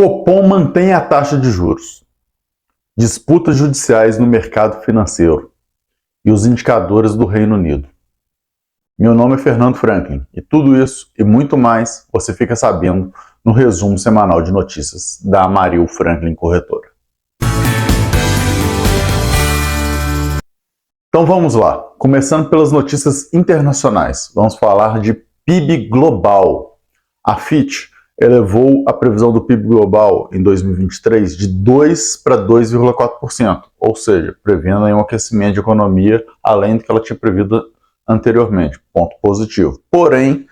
Copom mantém a taxa de juros. Disputas judiciais no mercado financeiro e os indicadores do Reino Unido. Meu nome é Fernando Franklin e tudo isso e muito mais você fica sabendo no resumo semanal de notícias da Amaril Franklin Corretora. Então vamos lá, começando pelas notícias internacionais. Vamos falar de PIB global. A Fitch elevou a previsão do PIB global em 2023 de 2 para 2,4%, ou seja, prevendo um aquecimento de economia além do que ela tinha previsto anteriormente, ponto positivo. Porém,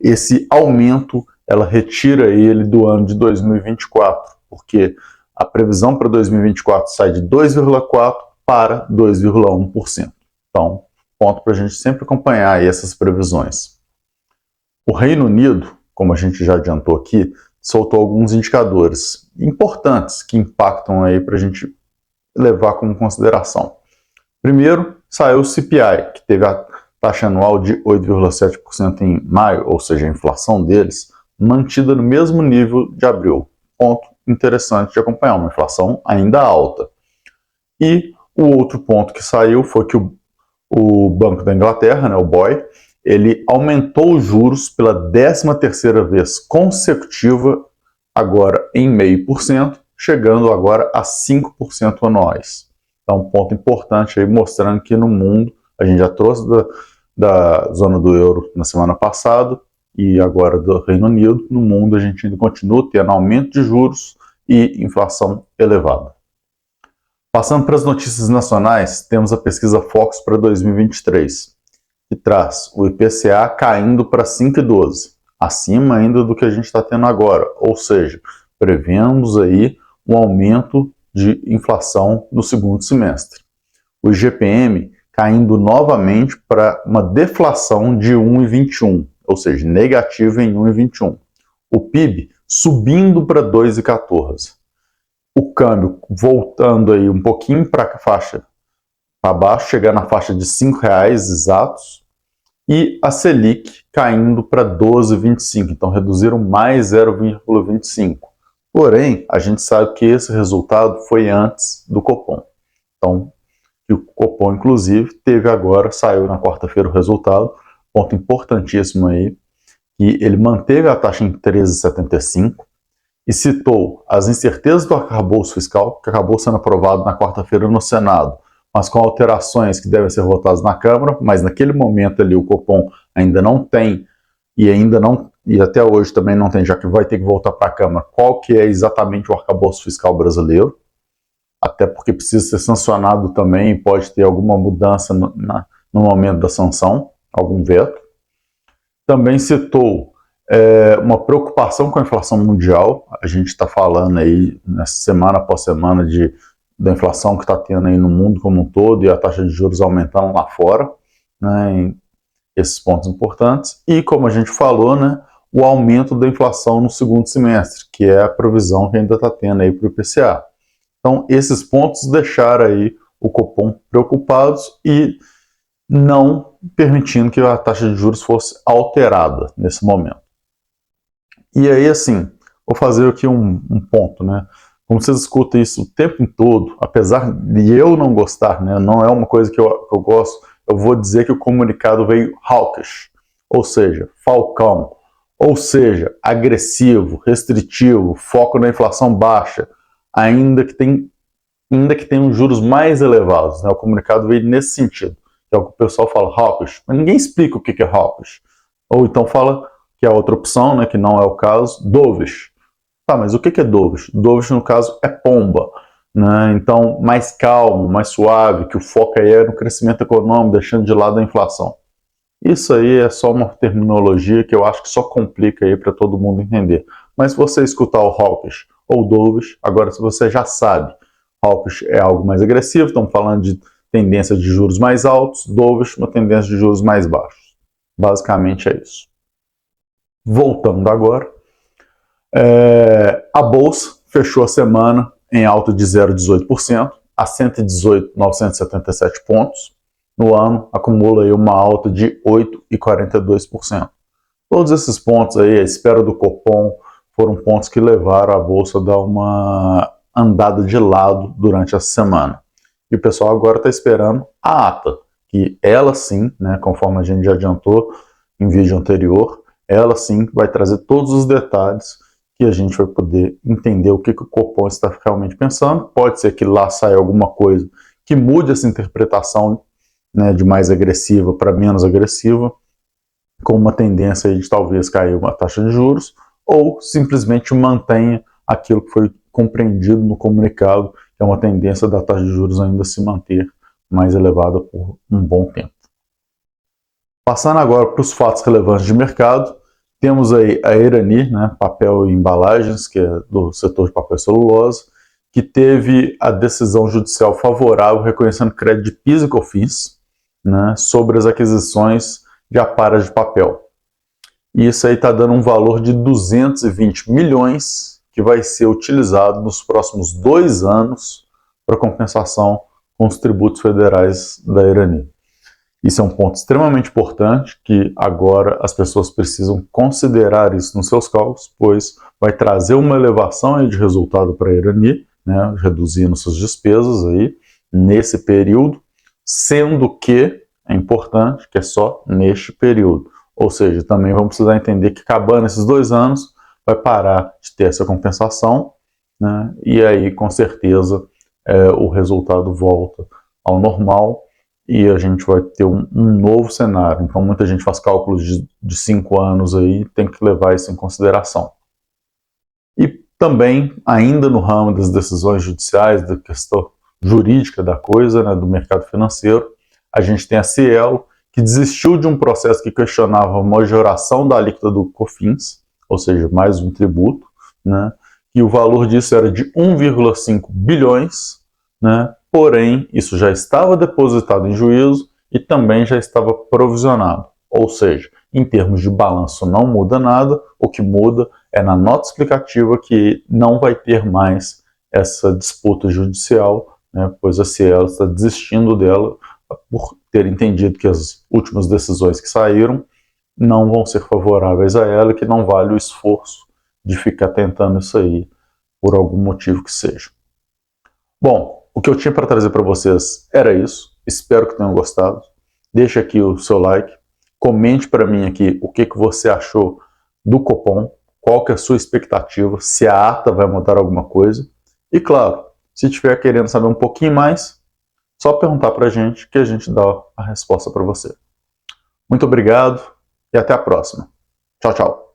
esse aumento, ela retira ele do ano de 2024, porque a previsão para 2024 sai de 2,4% para 2,1%. Então, ponto para a gente sempre acompanhar aí essas previsões. O Reino Unido, como a gente já adiantou aqui, soltou alguns indicadores importantes que impactam aí para a gente levar como consideração. Primeiro, saiu o CPI, que teve a taxa anual de 8,7% em maio, ou seja, a inflação deles, mantida no mesmo nível de abril. Ponto interessante de acompanhar, uma inflação ainda alta. E o outro ponto que saiu foi que o Banco da Inglaterra, o BOE, ele aumentou os juros pela 13ª vez consecutiva, agora em 0,5%, chegando agora a 5% anuais. Então, um ponto importante aí, mostrando que no mundo, a gente já trouxe da zona do euro na semana passada, e agora do Reino Unido, no mundo a gente ainda continua tendo aumento de juros e inflação elevada. Passando para as notícias nacionais, temos a pesquisa Focus para 2023, que traz o IPCA caindo para 5,12, acima ainda do que a gente está tendo agora, ou seja, prevemos aí um aumento de inflação no segundo semestre. O IGPM caindo novamente para uma deflação de 1,21, ou seja, negativa em 1,21. O PIB subindo para 2,14. O câmbio voltando aí um pouquinho para a faixa para baixo, chegar na faixa de R$5 exatos, e a Selic caindo para 12,25, então reduziram mais 0,25. Porém, a gente sabe que esse resultado foi antes do Copom. Então, o Copom, inclusive, saiu na quarta-feira o resultado, ponto importantíssimo aí, que ele manteve a taxa em 13,75 e citou as incertezas do arcabouço fiscal, que acabou sendo aprovado na quarta-feira no Senado, mas com alterações que devem ser votadas na Câmara, mas naquele momento ali o Copom ainda não tem, e até hoje também não tem, já que vai ter que voltar para a Câmara, qual que é exatamente o arcabouço fiscal brasileiro, até porque precisa ser sancionado também, pode ter alguma mudança no momento da sanção, algum veto. Também citou uma preocupação com a inflação mundial, a gente está falando aí, semana após semana, da inflação que está tendo aí no mundo como um todo e a taxa de juros aumentando lá fora, né, esses pontos importantes. E como a gente falou, né, o aumento da inflação no segundo semestre, que é a provisão que ainda está tendo aí para o IPCA. Então, esses pontos deixaram aí o Copom preocupados e não permitindo que a taxa de juros fosse alterada nesse momento. E aí, assim, vou fazer aqui um ponto, né? Como vocês escutam isso o tempo todo, apesar de eu não gostar, né, não é uma coisa que eu gosto, eu vou dizer que o comunicado veio hawkish, ou seja, falcão, ou seja, agressivo, restritivo, foco na inflação baixa, ainda que tenham juros mais elevados, né? O comunicado veio nesse sentido, que é o que o pessoal fala hawkish, mas ninguém explica o que é hawkish. Ou então fala que é outra opção, né, que não é o caso, dovish. Tá, mas o que é dovish? Dovish, no caso, é pomba, né? Então, mais calmo, mais suave, que o foco aí é no crescimento econômico, deixando de lado a inflação. Isso aí é só uma terminologia que eu acho que só complica aí para todo mundo entender. Mas se você escutar o hawkish ou dovish, agora se você já sabe, hawkish é algo mais agressivo, estamos falando de tendência de juros mais altos, dovish uma tendência de juros mais baixos. Basicamente é isso. Voltando agora, a Bolsa fechou a semana em alta de 0,18% a 118.977 pontos. No ano, acumula aí uma alta de 8,42%. Todos esses pontos aí, a espera do Copom, foram pontos que levaram a Bolsa a dar uma andada de lado durante essa semana. E o pessoal agora está esperando a ata, que ela sim, né, conforme a gente já adiantou em vídeo anterior, ela sim vai trazer todos os detalhes que a gente vai poder entender o que o Copom está realmente pensando. Pode ser que lá saia alguma coisa que mude essa interpretação, né, de mais agressiva para menos agressiva, com uma tendência aí de talvez cair uma taxa de juros, ou simplesmente mantenha aquilo que foi compreendido no comunicado, que é uma tendência da taxa de juros ainda se manter mais elevada por um bom tempo. Passando agora para os fatos relevantes de mercado, temos aí a Irani, né, papel e embalagens, que é do setor de papel e celulose, que teve a decisão judicial favorável reconhecendo crédito de PIS e COFINS, né, sobre as aquisições de aparas de papel. E isso aí está dando um valor de 220 milhões que vai ser utilizado nos próximos 2 anos para compensação com os tributos federais da Irani. Isso é um ponto extremamente importante, que agora as pessoas precisam considerar isso nos seus cálculos, pois vai trazer uma elevação aí de resultado para a Irani, né, reduzindo suas despesas aí nesse período, sendo que é importante que é só neste período. Ou seja, também vamos precisar entender que acabando esses 2 anos, vai parar de ter essa compensação, né, e aí com certeza o resultado volta ao normal, e a gente vai ter um novo cenário. Então muita gente faz cálculos de 5 anos aí, tem que levar isso em consideração. E também, ainda no ramo das decisões judiciais, da questão jurídica da coisa, né, do mercado financeiro, a gente tem a Cielo, que desistiu de um processo que questionava a majoração da alíquota do COFINS, ou seja, mais um tributo, né, e o valor disso era de 1,5 bilhões, né, porém, isso já estava depositado em juízo e também já estava provisionado. Ou seja, em termos de balanço não muda nada, o que muda é na nota explicativa que não vai ter mais essa disputa judicial, né, pois a Cielo está desistindo dela por ter entendido que as últimas decisões que saíram não vão ser favoráveis a ela, que não vale o esforço de ficar tentando isso aí por algum motivo que seja. Bom, o que eu tinha para trazer para vocês era isso. Espero que tenham gostado. Deixe aqui o seu like. Comente para mim aqui o que você achou do Copom, qual que é a sua expectativa, se a ata vai mudar alguma coisa. E claro, se estiver querendo saber um pouquinho mais, só perguntar para a gente que a gente dá a resposta para você. Muito obrigado e até a próxima. Tchau, tchau.